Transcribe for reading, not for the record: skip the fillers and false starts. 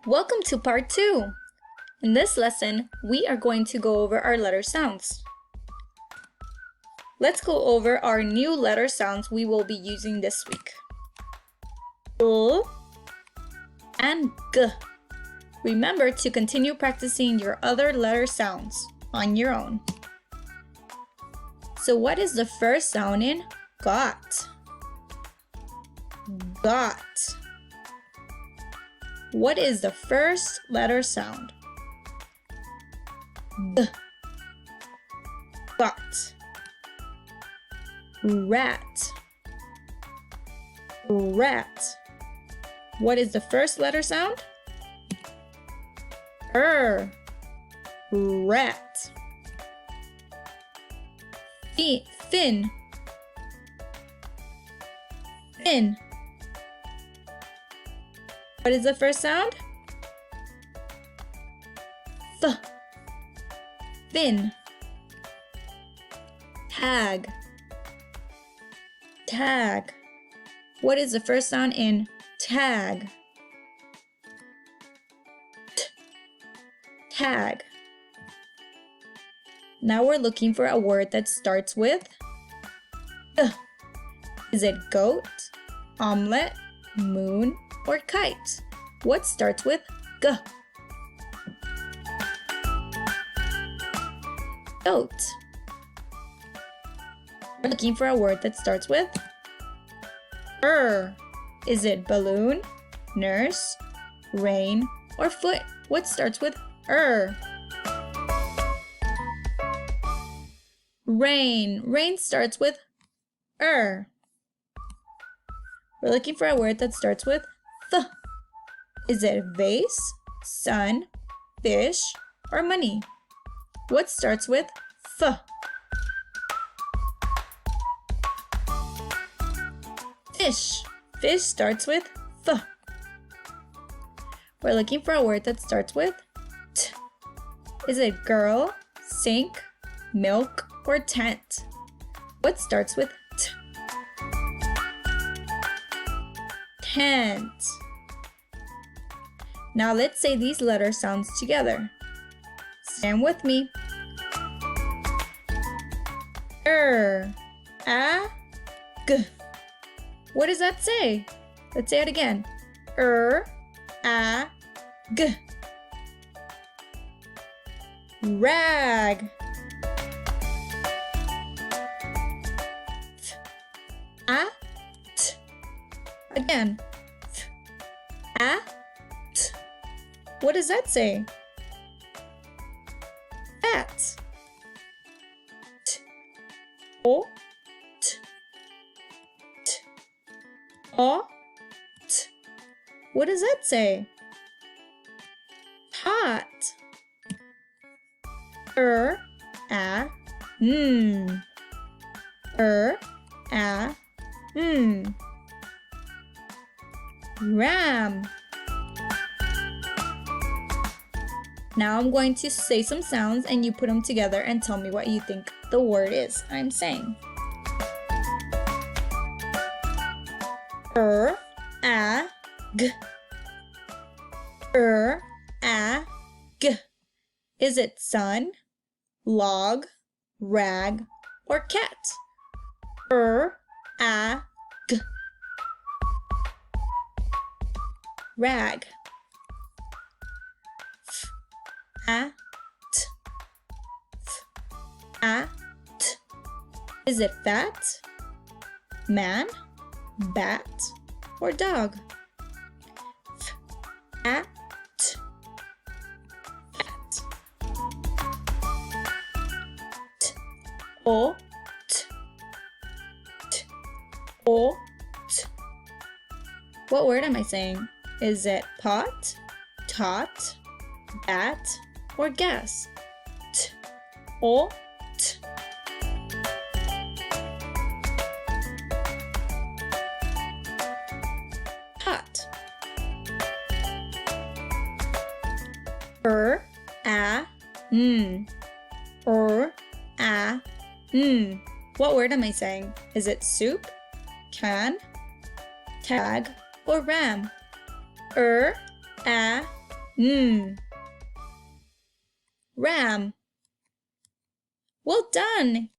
Welcome to part 2. In this lesson, we are going to go over our letter sounds. Let's go over our new letter sounds we will be using this week. L and G. Remember to continue practicing your other letter sounds on your own. So what is the first sound in got? Got. What is the first letter sound? B. Got. Rat. Rat. What is the first letter sound? Rat. Fin. Fin. What is the first sound? Fin. Tag. Tag. What is the first sound in tag? Tag. Now we're looking for a word that starts with G. Is it goat, omelet, moon, or kite? What starts with G? Goat. We're looking for a word that starts with Is it balloon, nurse, rain, or foot? What starts with Rain. Rain starts with We're looking for a word that starts with th. Is it vase, sun, fish, or money? What starts with th? Fish. Fish starts with th. We're looking for a word that starts with t. Is it girl, sink, milk, or tent? What starts with t? Tent. Now let's say these letter sounds together. Stand with me. G. What does that say? Let's say it again. G. Rag. T. Again. T. What does that say? Fat. T. O. T. T. O. T. What does that say? Hot. Ram. Now I'm going to say some sounds and you put them together and tell me what you think the word is I'm saying. G. G. Is it sun, log, rag, or cat? G. Rag. T. Is it fat, man, bat, or dog? Fat. Fat. T. O. T. T. O. T. What word am I saying? Is it pot, tot, bat, or gas? T. O. T. Tot. What word am I saying? Is it soup, can, tag, or ram? Ram. Well done!